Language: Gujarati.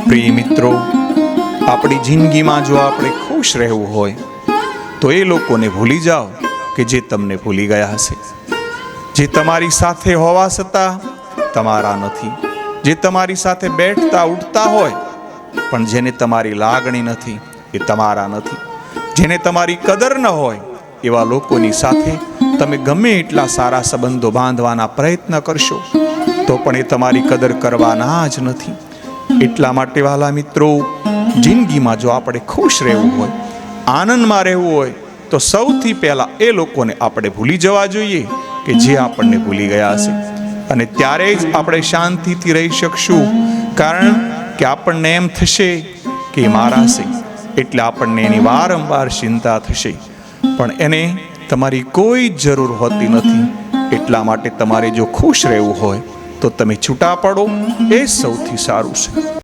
પ્રિય મિત્રો, આપણી જિંદગીમાં જો આપણે ખુશ રહેવું હોય તો એ લોકોને ભૂલી જાઓ કે જે તમને ભૂલી ગયા હશે, જે તમારી સાથે હોવા છતાં તમારા નથી, જે તમારી સાથે બેઠતા ઉઠતા હોય પણ જેને તમારી લાગણી નથી એ તમારા નથી, જેને તમારી કદર ન હોય એવા લોકોની સાથે તમે ગમે એટલા સારા સંબંધો બાંધવાના પ્રયત્ન કરશો તો પણ એ તમારી કદર કરવાના જ નથી. એટલા માટે વાલા મિત્રો, જિંદગીમાં જો આપણે ખુશ રહેવું હોય, આનંદમાં રહેવું હોય તો સૌથી પહેલાં એ લોકોને આપણે ભૂલી જવા જોઈએ કે જે આપણને ભૂલી ગયા હશે, અને ત્યારે જ આપણે શાંતિથી રહી શકશું. કારણ કે આપણને એમ થશે કે એ મારા છે એટલે આપણને એની વારંવાર ચિંતા થશે, પણ એને તમારી કોઈ જરૂર હોતી નથી. એટલા માટે તમારે જો ખુશ રહેવું હોય તો તમે છૂટા પડો, એ સૌથી સારું છે.